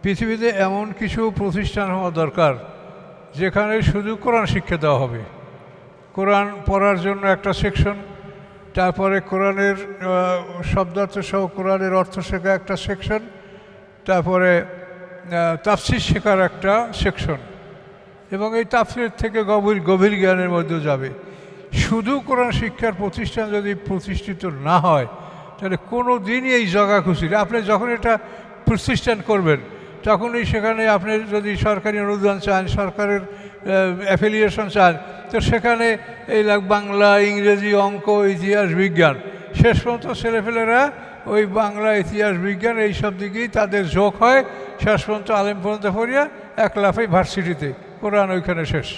পৃথিবীতে এমন কিছু প্রতিষ্ঠান হওয়া দরকার যেখানে শুধু কোরআন শিক্ষা দেওয়া হবে। কোরআন পড়ার জন্য একটা সেকশন, তারপরে কোরআনের শব্দার্থ সহ কোরআনের অর্থ শেখা একটা সেকশন, তারপরে তাফসীর শেখার একটা সেকশন, এবং এই তাফসীর থেকে গভীর জ্ঞানের মধ্যেও যাবে। শুধু কোরআন শিক্ষার প্রতিষ্ঠান যদি প্রতিষ্ঠিত না হয়, তাহলে কোনো দিনই এই জগা খুশির, আপনি যখন এটা প্রতিষ্ঠান করবেন তখনই সেখানে আপনি যদি সরকারি অনুদান চান, সরকারের অ্যাফিলিয়েশন চান, তো সেখানে এই বাংলা, ইংরেজি, অঙ্ক, ইতিহাস, বিজ্ঞান, শেষ পর্যন্ত ছেলেপেলেরা ওই বাংলা, ইতিহাস, বিজ্ঞান এইসব দিকেই তাদের ঝোঁক হয়। শেষ পর্যন্ত আলেম পর্যন্ত পড়িয়া এক লাফেই ভার্সিটিতে, কোরআন ওইখানে শেষ।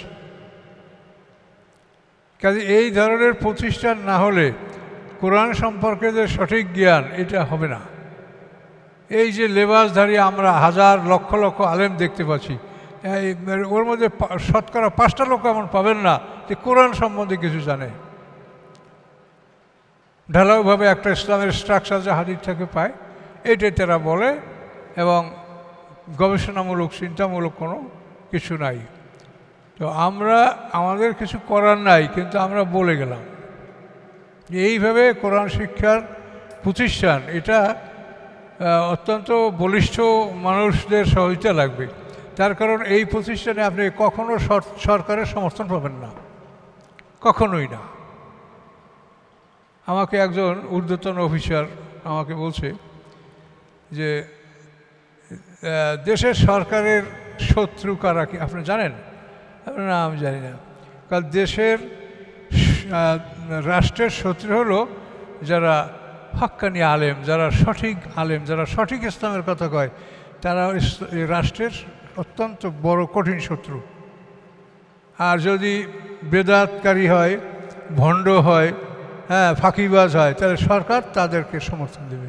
কাজে এই ধরনের প্রতিষ্ঠান না হলে কোরআন সম্পর্কে যে সঠিক জ্ঞান, এটা হবে না। এই যে লেবাসধারী আমরা হাজার লক্ষ লক্ষ আলেম দেখতে পাচ্ছি, ওর মধ্যে শতকরা 5টা লোক এমন পাবেন না যে কোরআন সম্বন্ধে কিছু জানে। ঢালাওভাবে একটা ইসলামের স্ট্রাকচার যে হাদিস থেকে পায়, এটাই তারা বলে, এবং গবেষণামূলক চিন্তামূলক কোনো কিছু নাই। তো আমাদের কিছু করার নাই, কিন্তু আমরা বলে গেলাম যে এইভাবে কোরআন শিক্ষার প্রতিষ্ঠান, এটা অত্যন্ত বলিষ্ঠ মানুষদের সহযোগিতা লাগবে। তার কারণ এই প্রতিষ্ঠানে আপনি কখনো সরকারের সমর্থন পাবেন না, কখনোই না। আমাকে একজন ঊর্ধ্বতন অফিসার আমাকে বলছে যে দেশের সরকারের শত্রু কারা কি আপনি জানেন? না, আমি জানি না। কারণ দেশের রাষ্ট্রের শত্রু হলো যারা হক্কানি আলেম, যারা সঠিক আলেম, যারা সঠিক ইসলামের কথা কয়, তারা এই রাষ্ট্রের অত্যন্ত বড় কঠিন শত্রু। আর যদি বেদাতকারী হয়, ভণ্ড হয়, হ্যাঁ, ফাঁকিবাজ হয়, তাহলে সরকার তাদেরকে সমর্থন দেবে।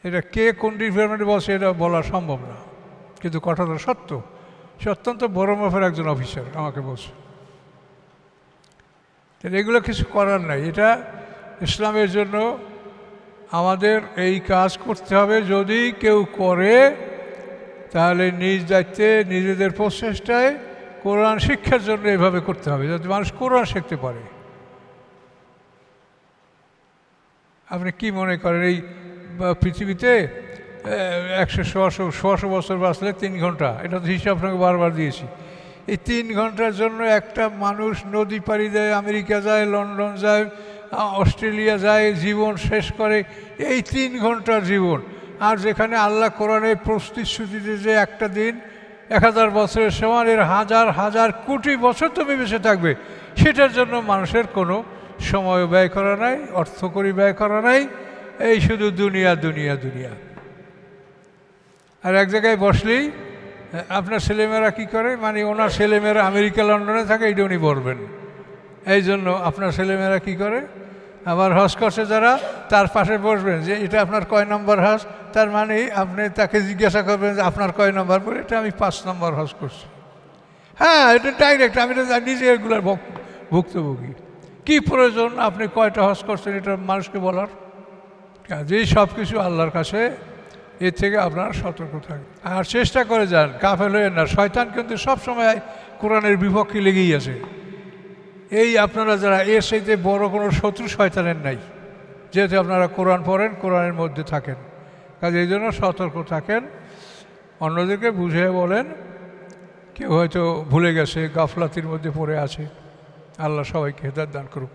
এটা কে কোন ডিপার্টমেন্টে বলছে এটা বলা সম্ভব না, কিন্তু কথাটা সত্য। সে অত্যন্ত বড় মাপের একজন অফিসার আমাকে বলছে। তাহলে এগুলো কিছু করার নাই। এটা ইসলামের জন্য আমাদের এই কাজ করতে হবে। যদি কেউ করে তাহলে নিজ দায়িত্বে নিজেদের প্রচেষ্টায় কোরআন শিক্ষার জন্য এভাবে করতে হবে, যাতে মানুষ কোরআন শিখতে পারে। আপনি কি মনে করেন এই পৃথিবীতে 100-150 বছর বাঁচলে 3 ঘন্টা, এটা তো হিসাব আপনাকে বারবার দিয়েছি। এই 3 ঘন্টার জন্য একটা মানুষ নদী পাড়ি দেয়, আমেরিকা যায়, লন্ডন যায়, অস্ট্রেলিয়া যায়, জীবন শেষ করে এই 3 ঘন্টার জীবন। আর যেখানে আল্লাহ কোরআনের প্রতিশ্রুতিতে যে একটা দিন 1000 বছরের সমান, এর হাজার হাজার কোটি বছর তুমি বেঁচে থাকবে, সেটার জন্য মানুষের কোনো সময় ব্যয় করা নাই, অর্থ করি ব্যয় করা নাই। এই শুধু দুনিয়া দুনিয়া দুনিয়া। আর এক জায়গায় বসলেই আপনার ছেলেমেয়েরা কী করে, মানে ওনার ছেলেমেয়েরা আমেরিকা লন্ডনে থাকে, এইটা উনি বলবেন। এই জন্য আপনার ছেলেমেয়েরা কী করে, আবার হজ করছে যারা, তার পাশে বসবেন যে এটা আপনার কয় নম্বর হজ, তার মানে আপনি তাকে জিজ্ঞাসা করবেন যে আপনার কয় নম্বর, বলে এটা আমি 5 নম্বর হজ করছি। হ্যাঁ, এটা ডাইরেক্ট, আমি তো নিজে এগুলার ভুক্তভোগী। কী প্রয়োজন আপনি কয়টা হজ করছেন এটা মানুষকে বলার? কাজেই সব কিছু আল্লাহর কাছে, এর থেকে আপনারা সতর্ক থাকবেন। আর চেষ্টা করে যান, গাফেল হয়ে না। শয়তান কিন্তু সবসময় কোরআনের বিপক্ষে লেগেই আছে। এই আপনারা যারা, এর সাথে বড় কোনো শত্রু শয়তানের নাই, যেহেতু আপনারা কোরআন পড়েন, কোরআনের মধ্যে থাকেন। কাজে এই জন্য সতর্ক থাকেন, অন্যদেরকে বুঝিয়ে বলেন। কেউ হয়তো ভুলে গেছে, গাফলাতির মধ্যে পড়ে আছে। আল্লাহ সবাইকে হেদায়েত দান করুক।